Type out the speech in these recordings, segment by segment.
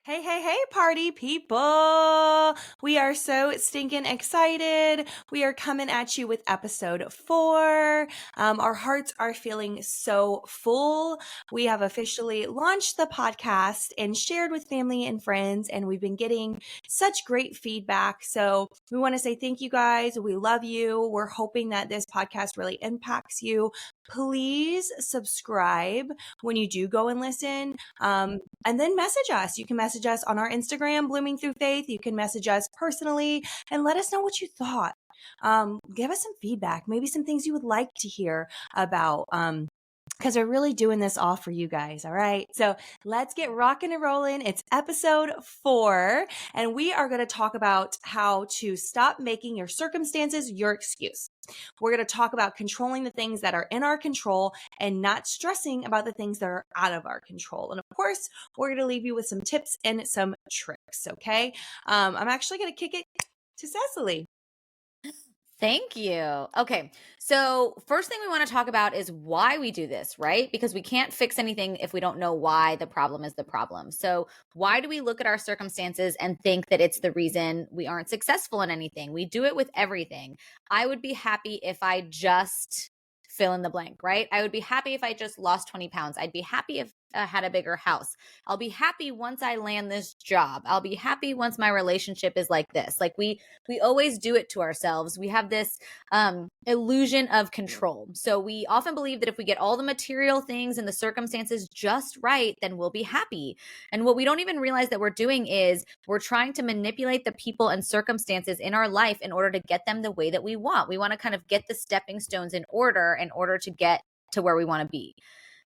Hey, hey, hey, party people. We are so stinking excited. We are coming at you with episode 4. Our hearts are feeling so full. We have officially launched the podcast and shared with family and friends, and we've been getting such great feedback. So we want to say thank you guys. We love you. We're hoping that this podcast really impacts you. Please subscribe when you do go and listen. And then message us. You can message us on our Instagram, Blooming Through Faith. You can message us personally and let us know what you thought. Give us some feedback, maybe some things you would like to hear about. Because we're really doing this all for you guys. All right. So let's get rocking and rolling. It's episode 4, and we are going to talk about how to stop making your circumstances your excuse. We're going to talk about controlling the things that are in our control and not stressing about the things that are out of our control. And of course, we're going to leave you with some tips and some tricks. Okay. I'm actually going to kick it to Cecily. Thank you. Okay. So, first thing we want to talk about is why we do this, right? Because we can't fix anything if we don't know why the problem is the problem. So, why do we look at our circumstances and think that it's the reason we aren't successful in anything? We do it with everything. I would be happy if I just fill in the blank, right? I would be happy if I just lost 20 pounds. I'd be happy if I had a bigger house. I'll be happy once I land this job. I'll be happy once my relationship is like this. Like we always do it to ourselves. We have this illusion of control. So we often believe that if we get all the material things and the circumstances just right, then we'll be happy. And what we don't even realize that we're doing is we're trying to manipulate the people and circumstances in our life in order to get them the way that we want. We want to kind of get the stepping stones in order to get to where we want to be.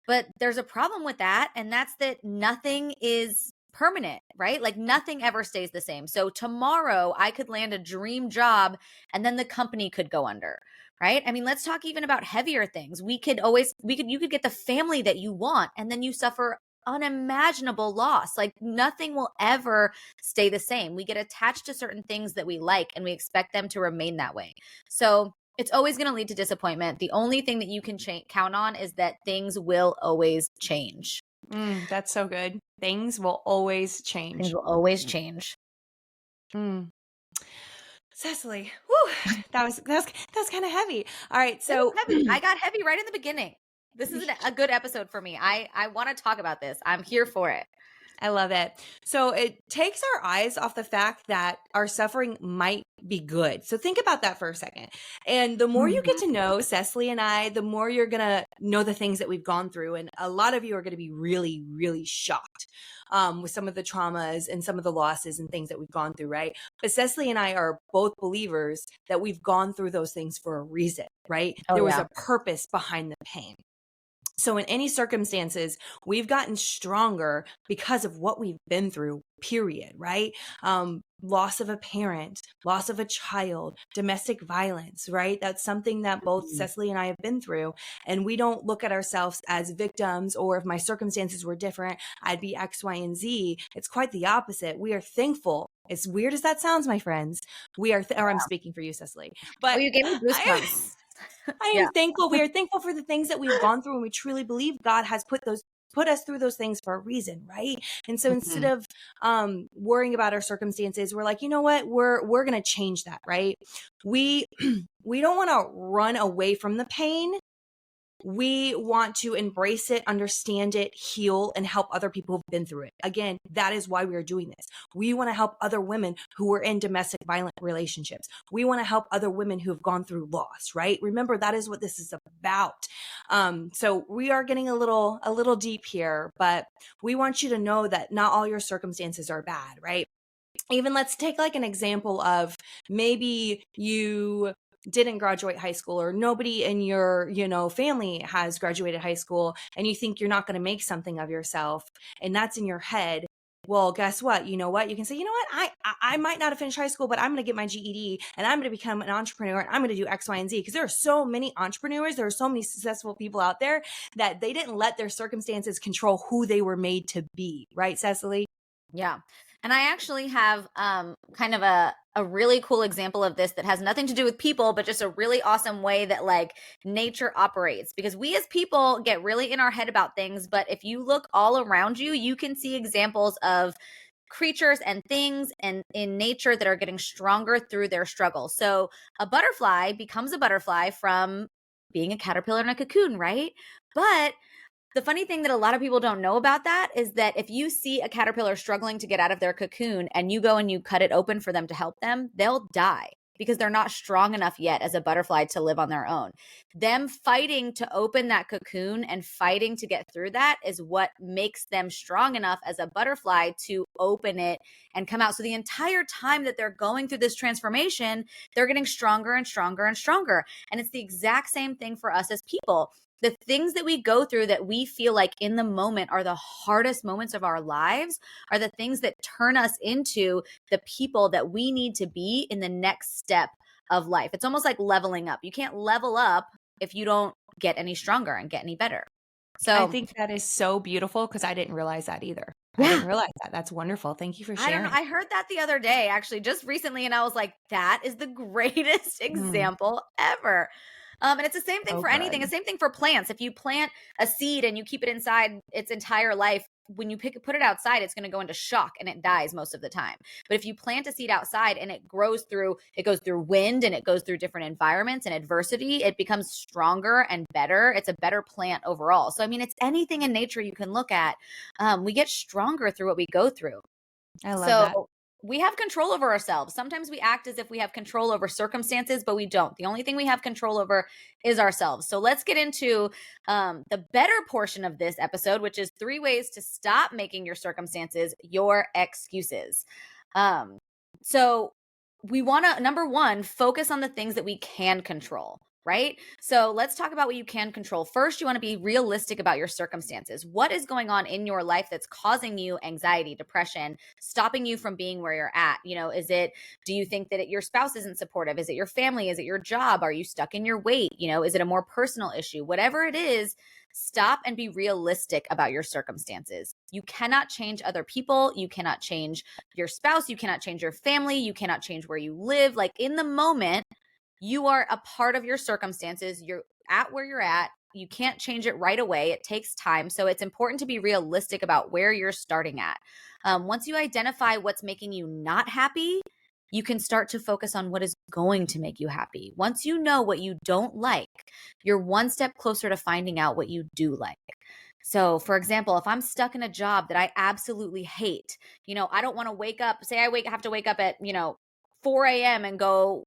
But there's a problem with that, and that's that nothing is permanent, right? Like nothing ever stays the same. So tomorrow I could land a dream job and then the company could go under, right? I mean, let's talk even about heavier things. You could get the family that you want and then you suffer unimaginable loss. Like nothing will ever stay the same. We get attached to certain things that we like and we expect them to remain that way. So it's always going to lead to disappointment. The only thing that you can count on is that things will always change. That's so good. Things will always change. Things will always change. Cecily, whew, that was kind of heavy. All right, so heavy. I got heavy right in the beginning. This is a good episode for me. I want to talk about this. I'm here for it. I love it. So it takes our eyes off the fact that our suffering might be good. So think about that for a second. And the more you get to know Cecily and I, the more you're going to know the things that we've gone through. And a lot of you are going to be really, really shocked with some of the traumas and some of the losses and things that we've gone through, right? But Cecily and I are both believers that we've gone through those things for a reason, right? There was a purpose behind the pain. So in any circumstances, we've gotten stronger because of what we've been through, period, right? Loss of a parent, loss of a child, domestic violence, right? That's something that both Cecily and I have been through. And we don't look at ourselves as victims, or if my circumstances were different, I'd be X, Y, and Z. It's quite the opposite. We are thankful. As weird as that sounds, my friends, we are, or I'm speaking for you, Cecily. But you gave me goosebumps. I am thankful. We are thankful for the things that we've gone through, and we truly believe God has put us through those things for a reason, right? And so instead of worrying about our circumstances, we're like, you know what? We're going to change that, right? We don't want to run away from the pain. We want to embrace it, understand it, heal, and help other people who've been through it. Again, that is why we are doing this. We want to help other women who are in domestic violent relationships. We want to help other women who have gone through loss, right? Remember, that is what this is about. So we are getting a little deep here, but we want you to know that not all your circumstances are bad, right? Even let's take like an example of maybe you didn't graduate high school, or nobody in your, family has graduated high school, and you think you're not going to make something of yourself, and that's in your head. Well, guess what? You know what? You can say, you know what? I might not have finished high school, but I'm going to get my GED and I'm going to become an entrepreneur and I'm going to do X, Y, and Z. Because there are so many entrepreneurs. There are so many successful people out there that they didn't let their circumstances control who they were made to be. Right, Cecily? Yeah. And I actually have kind of a really cool example of this that has nothing to do with people, but just a really awesome way that like nature operates. Because we as people get really in our head about things, but if you look all around you, you can see examples of creatures and things and in nature that are getting stronger through their struggle. So a butterfly becomes a butterfly from being a caterpillar in a cocoon, right? But the funny thing that a lot of people don't know about that is that if you see a caterpillar struggling to get out of their cocoon and you go and you cut it open for them to help them, they'll die because they're not strong enough yet as a butterfly to live on their own. Them fighting to open that cocoon and fighting to get through that is what makes them strong enough as a butterfly to open it and come out. So the entire time that they're going through this transformation, they're getting stronger and stronger and stronger. And it's the exact same thing for us as people. The things that we go through that we feel like in the moment are the hardest moments of our lives are the things that turn us into the people that we need to be in the next step of life. It's almost like leveling up. You can't level up if you don't get any stronger and get any better. So I think that is so beautiful because I didn't realize that either. I didn't realize that. That's wonderful. Thank you for I don't sharing. know. I heard that the other day, actually, just recently, and I was like, that is the greatest example ever. And it's the same thing So for anything. good. The same thing for plants. If you plant a seed and you keep it inside its entire life, when you put it outside, it's going to go into shock and it dies most of the time. But if you plant a seed outside and it goes through wind and it goes through different environments and adversity, it becomes stronger and better. It's a better plant overall. So, I mean, it's anything in nature you can look at. We get stronger through what we go through. I love that. We have control over ourselves. Sometimes we act as if we have control over circumstances, but we don't. The only thing we have control over is ourselves. So let's get into the better portion of this episode, which is 3 ways to stop making your circumstances your excuses. So we want to, number 1, focus on the things that we can control. Right? So let's talk about what you can control. First, you want to be realistic about your circumstances. What is going on in your life that's causing you anxiety, depression, stopping you from being where you're at? You know, do you think that your spouse isn't supportive? Is it your family? Is it your job? Are you stuck in your weight? You know, is it a more personal issue? Whatever it is, stop and be realistic about your circumstances. You cannot change other people. You cannot change your spouse. You cannot change your family. You cannot change where you live. Like in the moment, you are a part of your circumstances. You're at where you're at. You can't change it right away. It takes time. So it's important to be realistic about where you're starting at. Once you identify what's making you not happy, you can start to focus on what is going to make you happy. Once you know what you don't like, you're one step closer to finding out what you do like. So, for example, if I'm stuck in a job that I absolutely hate, you know, I don't want to wake up, say I have to wake up at, 4 a.m. and go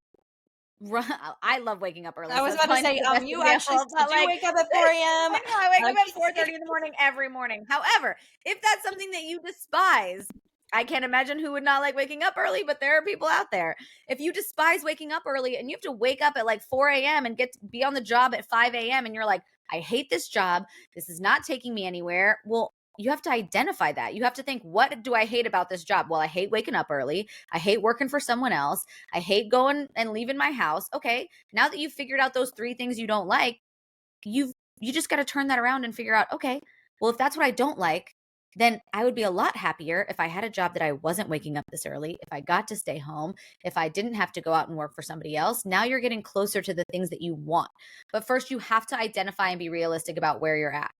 I love waking up early. I was about to say, you actually do wake up at 4 a.m. I know, I wake up at 4:30 in the morning every morning. However, if that's something that you despise, I can't imagine who would not like waking up early, but there are people out there. If you despise waking up early and you have to wake up at like 4 a.m. and get to be on the job at 5 a.m. and you're like, I hate this job. This is not taking me anywhere. Well, you have to identify that. You have to think, what do I hate about this job? Well, I hate waking up early. I hate working for someone else. I hate going and leaving my house. Okay. Now that you've figured out those 3 things you don't like, you just got to turn that around and figure out, okay, well, if that's what I don't like, then I would be a lot happier if I had a job that I wasn't waking up this early, if I got to stay home, if I didn't have to go out and work for somebody else. Now you're getting closer to the things that you want. But first, you have to identify and be realistic about where you're at.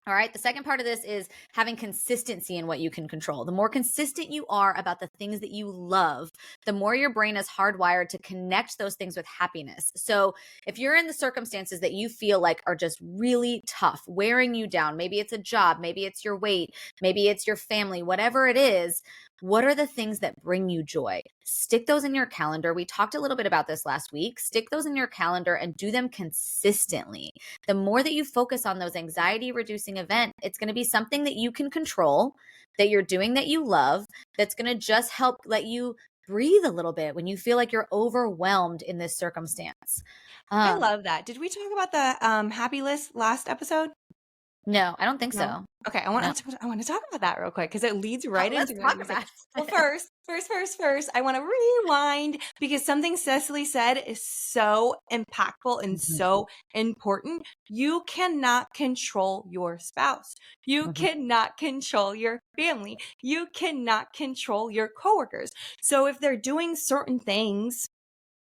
All right. The second part of this is having consistency in what you can control. The more consistent you are about the things that you love, the more your brain is hardwired to connect those things with happiness. So if you're in the circumstances that you feel like are just really tough, wearing you down, maybe it's a job, maybe it's your weight, maybe it's your family, whatever it is, what are the things that bring you joy? Stick those in your calendar. We talked a little bit about this last week. Stick those in your calendar and do them consistently. The more that you focus on those anxiety reducing events, it's going to be something that you can control, that you're doing that you love, that's going to just help let you breathe a little bit when you feel like you're overwhelmed in this circumstance. I love that. Did we talk about the happy list last episode? No, I don't think No? so. Okay, I want to talk about that real quick because it leads right into Let's talk about it. Well, first, I want to rewind because something Cesley said is so impactful and so important. You cannot control your spouse. You cannot control your family. You cannot control your coworkers. So if they're doing certain things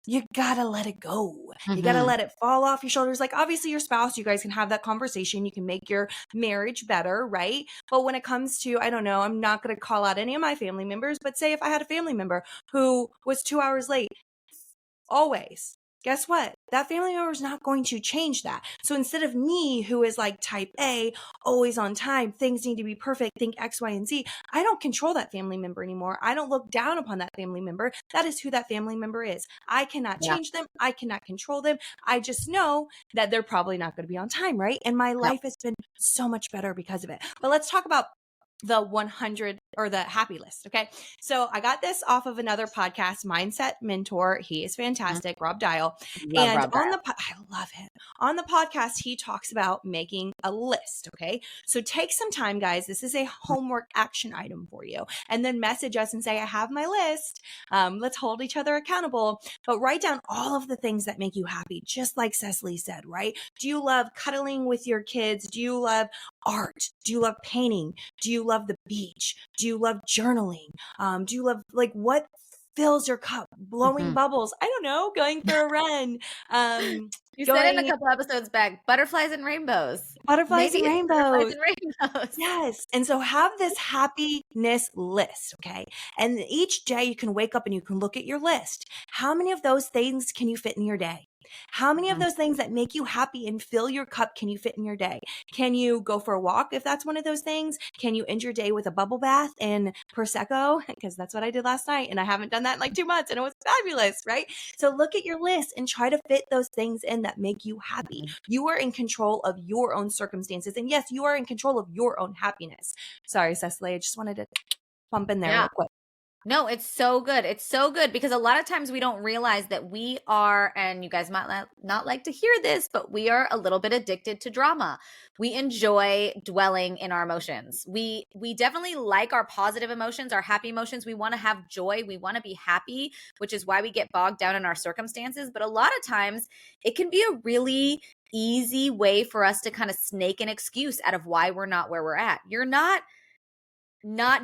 you gotta let it go. You gotta Mm-hmm. let it fall off your shoulders. Like, obviously your spouse, you guys can have that conversation. You can make your marriage better, right? But when it comes to, I don't know, I'm not gonna call out any of my family members, but say if I had a family member who was 2 hours late, always, guess what? That family member is not going to change that. So instead of me, who is like type A, always on time, things need to be perfect, think X, Y, and Z, I don't control that family member anymore. I don't look down upon that family member. That is who that family member is. I cannot Yeah. change them. I cannot control them. I just know that they're probably not going to be on time, right? And my Yep. life has been so much better because of it. But let's talk about the 100 or the happy list. Okay. So I got this off of another podcast, Mindset Mentor. He is Mhm. fantastic, Rob Dial. Love And Rob on Dial. I love him. On the podcast, he talks about making a list. Okay. So take some time, guys. This is a homework action item for you. And then message us and say, I have my list. Let's hold each other accountable, but write down all of the things that make you happy. Just like Cesley said, right? Do you love cuddling with your kids? Do you love art? Do you love painting? Do you love the beach? Do you love journaling? Do you love, like, what fills your cup? Blowing Mhm. bubbles? I don't know. Going for a run. You said in a Going couple episodes back, butterflies and rainbows. butterflies Maybe and it's butterflies rainbows. and rainbows. Yes. And so have this happiness list. Okay. And each day you can wake up and you can look at your list. How many of those things can you fit in your day? How many of Mhm. those things that make you happy and fill your cup can you fit in your day? Can you go for a walk if that's one of those things? Can you end your day with a bubble bath and Prosecco? Because that's what I did last night. And I haven't done that in like 2 months and it was fabulous, right? So look at your list and try to fit those things in that make you happy. Mhm. You are in control of your own circumstances. And yes, you are in control of your own happiness. Sorry, Cecily. I just wanted to bump in there Yeah. real quick. No, it's so good. It's so good because a lot of times we don't realize that we are, and you guys might not like to hear this, but we are a little bit addicted to drama. We enjoy dwelling in our emotions. We definitely like our positive emotions, our happy emotions. We want to have joy. We want to be happy, which is why we get bogged down in our circumstances. But a lot of times it can be a really easy way for us to kind of snake an excuse out of why we're not where we're at. You're not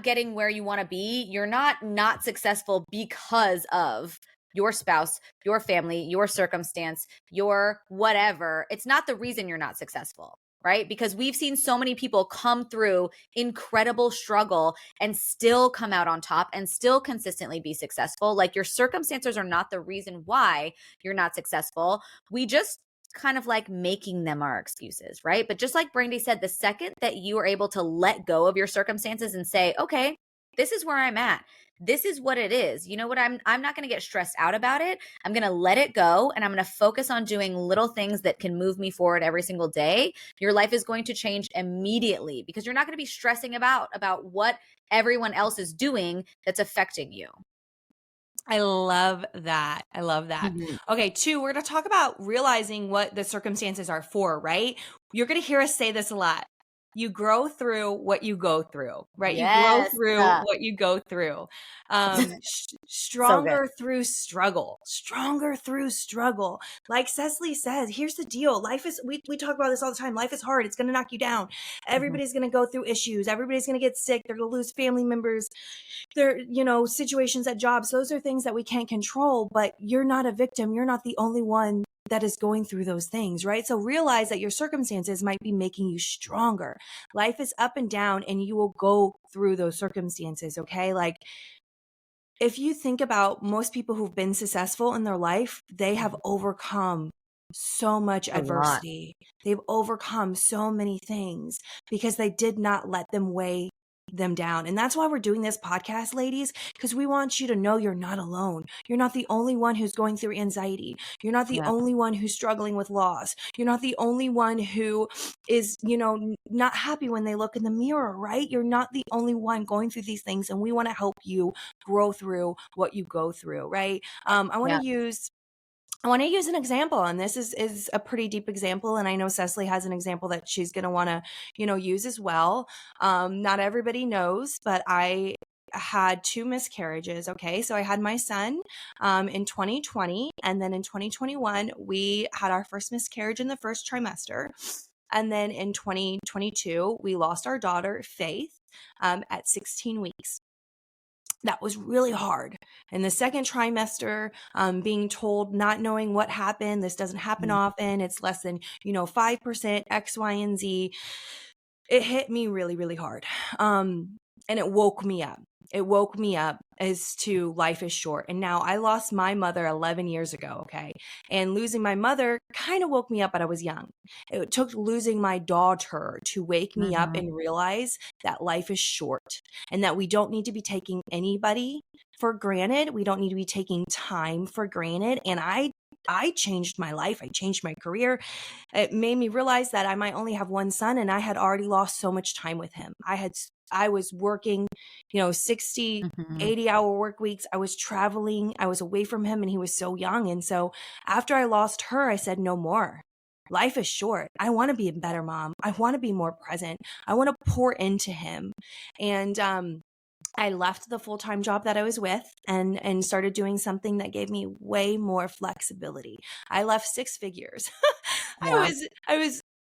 getting where you want to be. You're not successful because of your spouse, your family, your circumstance, your whatever. It's not the reason you're not successful, right? Because we've seen so many people come through incredible struggle and still come out on top and still consistently be successful. Like, your circumstances are not the reason why you're not successful. We just kind of like making them our excuses, right? But just like Brandi said, the second that you are able to let go of your circumstances and say, okay, this is where I'm at. This is what it is. You know what? I'm not going to get stressed out about it. I'm going to let it go and I'm going to focus on doing little things that can move me forward every single day. Your life is going to change immediately because you're not going to be stressing about what everyone else is doing that's affecting you. I love that. I love that. Mhm. Okay, 2, we're going to talk about realizing what the circumstances are for, right? You're going to hear us say this a lot. You grow through what you go through, right? You grow Yes. through what you go through. So good. Stronger through struggle. Stronger through struggle. Like Cecily says, here's the deal. Life is, we talk about this all the time. Life is hard. It's going to knock you down. Everybody's going to go through issues. Everybody's going to get sick. They're going to lose family members. There, situations at jobs. Those are things that we can't control, but you're not a victim. You're not the only one that is going through those things, right? So realize that your circumstances might be making you stronger. Life is up and down and you will go through those circumstances. Okay. Like, if you think about most people who've been successful in their life, they have overcome so much A lot. adversity. They've overcome so many things because they did not let them weigh them down. And that's why we're doing this podcast, ladies, because we want you to know you're not alone. You're not the only one who's going through anxiety. You're not the Yeah. only one who's struggling with loss. You're not the only one who is, not happy when they look in the mirror, right? You're not the only one going through these things. And we want to help you grow through what you go through, right? I want Yeah. to use an example, and this is a pretty deep example, and I know Cecily has an example that she's going to want to, use as well. Not everybody knows, but I had 2 miscarriages. Okay, so I had my son in 2020, and then in 2021 we had our first miscarriage in the first trimester, and then in 2022 we lost our daughter Faith at 16 weeks. that was really hard. In the second trimester, being told, not knowing what happened, this doesn't happen often, it's less than, 5%, X, Y, and Z. It hit me really, really hard. And it woke me up. It woke me up as to life is short. And now I lost my mother 11 years ago. Okay. And losing my mother kind of woke me up, but I was young. It took losing my daughter to wake me up and realize that life is short and that we don't need to be taking anybody for granted. We don't need to be taking time for granted. And I changed my life. I changed my career. It made me realize that I might only have one son, and I had already lost so much time with him. I was working, 60, 80-hour work weeks. I was traveling. I was away from him, and he was so young. And so after I lost her, I said, no more. Life is short. I want to be a better mom. I want to be more present. I want to pour into him. And I left the full-time job that I was with and started doing something that gave me way more flexibility. I left six figures. Yeah.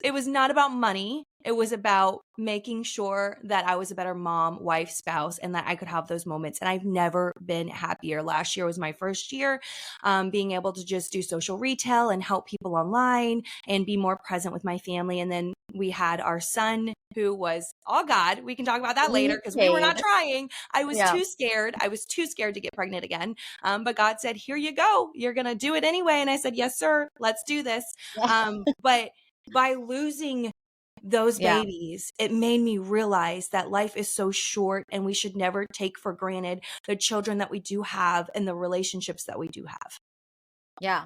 It was not about money. It was about making sure that I was a better mom, wife, spouse, and that I could have those moments. And I've never been happier. Last year was my first year, being able to just do social retail and help people online and be more present with my family. And then we had our son, who was all God. We can talk about that later because we were not trying. I was too scared. I was too scared to get pregnant again. But God said, here you go. You're going to do it anyway. And I said, yes, sir. Let's do this. But by losing those babies, it made me realize that life is so short and we should never take for granted the children that we do have and the relationships that we do have. Yeah.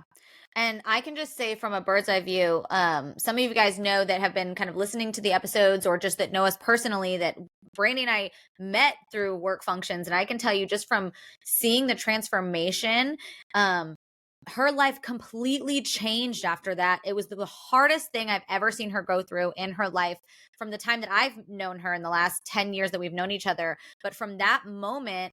And I can just say from a bird's eye view, some of you guys know that have been kind of listening to the episodes or just that know us personally that Brandi and I met through work functions. And I can tell you just from seeing the transformation, her life completely changed after that. It was the hardest thing I've ever seen her go through in her life from the time that I've known her in the last 10 years that we've known each other. But from that moment,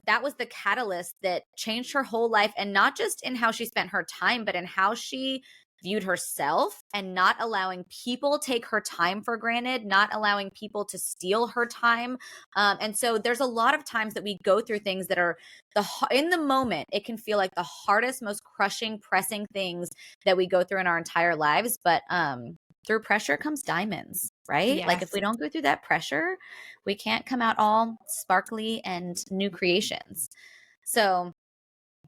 that was the catalyst that changed her whole life, and not just in how she spent her time, but in how she viewed herself and not allowing people take her time for granted, not allowing people to steal her time. And so there's a lot of times that we go through things that are in the moment, it can feel like the hardest, most crushing, pressing things that we go through in our entire lives. But through pressure comes diamonds, right? Yes. Like if we don't go through that pressure, we can't come out all sparkly and new creations. So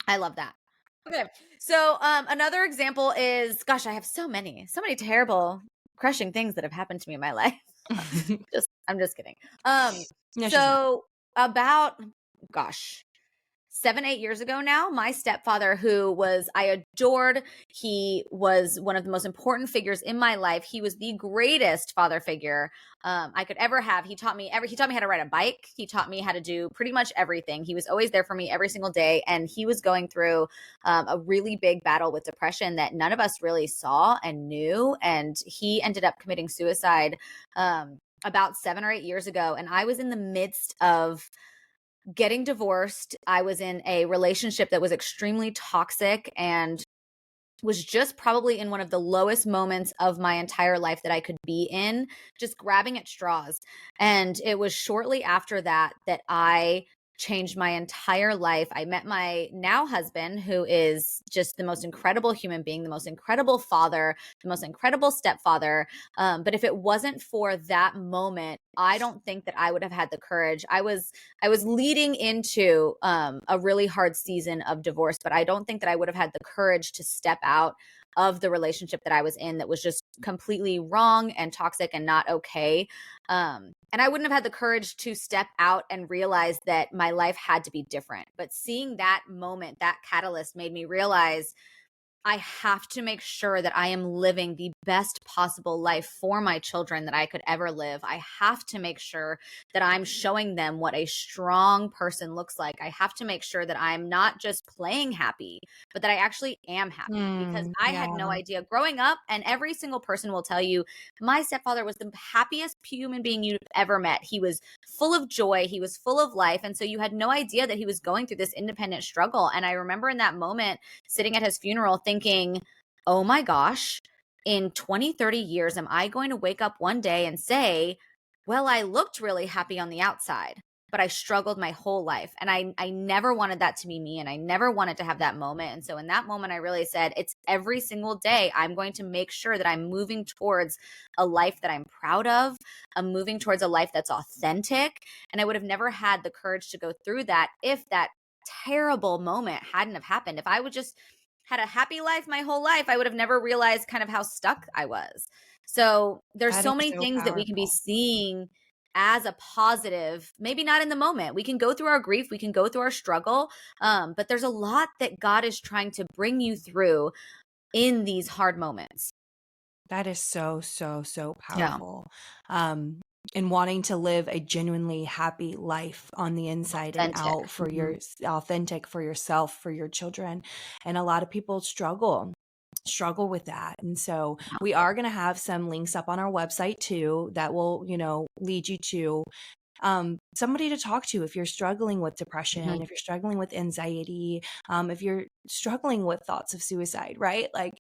I love that. Okay. So another example is, gosh, I have so many terrible, crushing things that have happened to me in my life. I'm just kidding. No, so about, gosh, 7-8 years ago now, my stepfather, who I adored, he was one of the most important figures in my life. He was the greatest father figure I could ever have. He taught me how to ride a bike. He taught me how to do pretty much everything. He was always there for me every single day. And he was going through a really big battle with depression that none of us really saw and knew. And he ended up committing suicide about 7 or 8 years ago. And I was in the midst of getting divorced. I was in a relationship that was extremely toxic and was just probably in one of the lowest moments of my entire life that I could be in, just grabbing at straws. And it was shortly after that I changed my entire life. I met my now husband, who is just the most incredible human being, the most incredible father, the most incredible stepfather. But if it wasn't for that moment, I don't think that I would have had the courage. I was leading into a really hard season of divorce, but I don't think that I would have had the courage to step out of the relationship that I was in that was just completely wrong and toxic and not okay. And I wouldn't have had the courage to step out and realize that my life had to be different. But seeing that moment, that catalyst made me realize I have to make sure that I am living the best possible life for my children that I could ever live. I have to make sure that I'm showing them what a strong person looks like. I have to make sure that I'm not just playing happy, but that I actually am happy, because I had no idea growing up. And every single person will tell you, my stepfather was the happiest human being you've ever met. He was full of joy. He was full of life. And so you had no idea that he was going through this independent struggle. And I remember in that moment sitting at his funeral thinking, oh my gosh, in 20, 30 years, am I going to wake up one day and say, well, I looked really happy on the outside, but I struggled my whole life. And I never wanted that to be me, and I never wanted to have that moment. And so in that moment, I really said, it's every single day I'm going to make sure that I'm moving towards a life that I'm proud of. I'm moving towards a life that's authentic. And I would have never had the courage to go through that if that terrible moment hadn't have happened. If I would just had a happy life my whole life, I would have never realized kind of how stuck I was. So there's That so is many so things that we can be powerful. seeing as a positive, maybe not in the moment. We can go through our grief, we can go through our struggle, but there's a lot that God is trying to bring you through in these hard moments. That is so, so, so Yeah. powerful. And wanting to live a genuinely happy life on the inside and Authentic. out for your authentic for yourself, for your children. And a lot of people struggle with that. And so we are going to have some links up on our website too that will, lead you to somebody to talk to if you're struggling with depression, if you're struggling with anxiety, if you're struggling with thoughts of suicide, right? Like,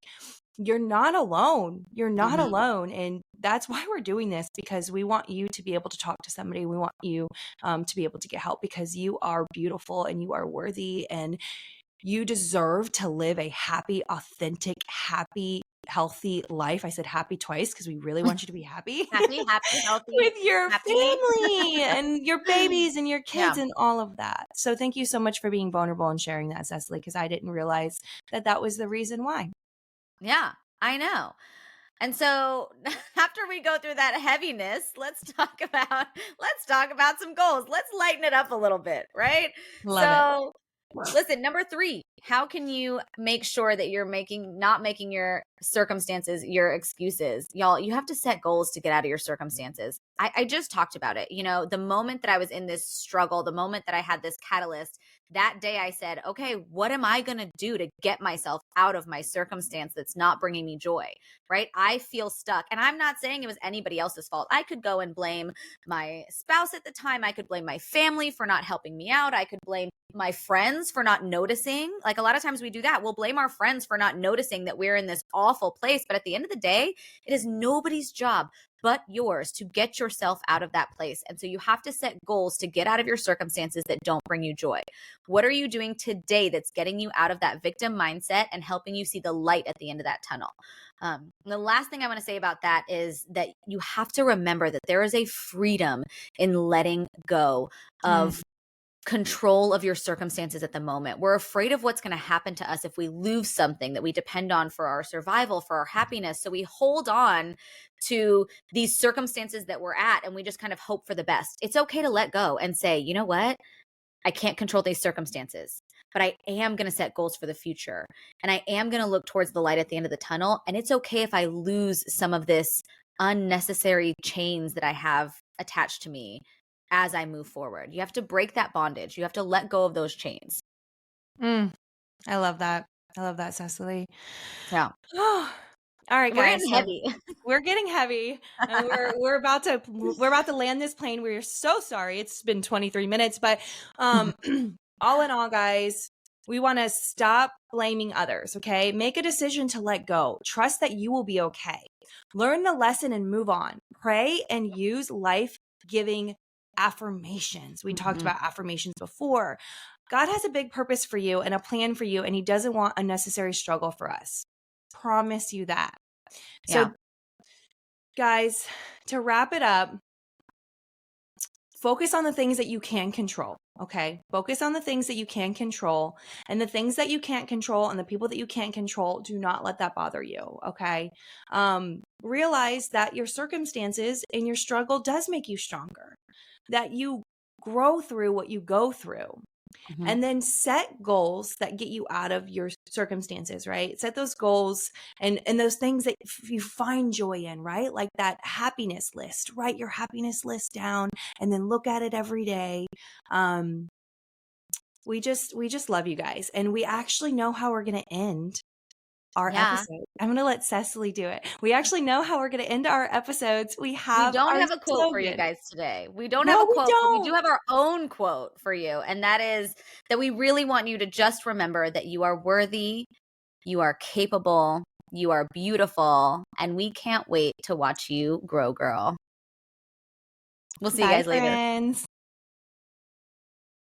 you're not alone. You're not alone. And that's why we're doing this, because we want you to be able to talk to somebody. We want you to be able to get help, because you are beautiful and you are worthy, and you deserve to live a happy, authentic, happy, healthy life. I said happy twice because we really want you to be happy Happy, healthy, with your happy. family and your babies and your kids Yeah. and all of that. So thank you so much for being vulnerable and sharing that, Cecily, because I didn't realize that was the reason why. Yeah, I know. And so after we go through that heaviness, let's talk about some goals. Let's lighten it up a little bit, right? Love it. So listen, number 3, how can you make sure that you're not making your circumstances your excuses? Y'all, you have to set goals to get out of your circumstances. I just talked about it. The moment that I was in this struggle, the moment that I had this catalyst, that day I said, okay, what am I going to do to get myself out of my circumstance that's not bringing me joy, right? I feel stuck. And I'm not saying it was anybody else's fault. I could go and blame my spouse at the time. I could blame my family for not helping me out. I could blame my friends for not noticing. Like, a lot of times we do that. We'll blame our friends for not noticing that we're in this awful place. But at the end of the day, it is nobody's job but yours to get yourself out of that place. And so you have to set goals to get out of your circumstances that don't bring you joy. What are you doing today that's getting you out of that victim mindset and helping you see the light at the end of that tunnel? The last thing I want to say about that is that you have to remember that there is a freedom in letting go of control of your circumstances at the moment. We're afraid of what's going to happen to us if we lose something that we depend on for our survival, for our happiness. So we hold on to these circumstances that we're at, and we just kind of hope for the best. It's okay to let go and say, you know what? I can't control these circumstances, but I am going to set goals for the future. And I am going to look towards the light at the end of the tunnel. And it's okay if I lose some of this unnecessary chains that I have attached to me as I move forward. You have to break that bondage. You have to let go of those chains. I love that. I love that, Cecily. Yeah. All right, We're guys. getting heavy. We're getting heavy. And we're about to land this plane. We're so sorry. It's been 23 minutes, but all in all, guys, we want to stop blaming others, okay? Make a decision to let go. Trust that you will be okay. Learn the lesson and move on. Pray and use life-giving affirmations. We talked about affirmations before. God has a big purpose for you and a plan for you, and he doesn't want unnecessary struggle for us. Promise you that. So, guys, to wrap it up, focus on the things that you can control, okay? Focus on the things that you can control, and the things that you can't control and the people that you can't control, do not let that bother you, okay? Realize that your circumstances and your struggle does make you stronger, that you grow through what you go through. And then set goals that get you out of your circumstances, right? Set those goals and those things that you find joy in, right? Like that happiness list. Write your happiness list down and then look at it every day. We just love you guys, and we actually know how we're going to end our episode. I'm going to let Cecily do it. We actually know how we're going to end our episodes. We don't have a quote for you guys today. We don't No, have a we quote, but we do don't. have our own quote for you. And that is that we really want you to just remember that you are worthy, you are capable, you are beautiful, and we can't wait to watch you grow, girl. We'll see you guys later. Bye, friends.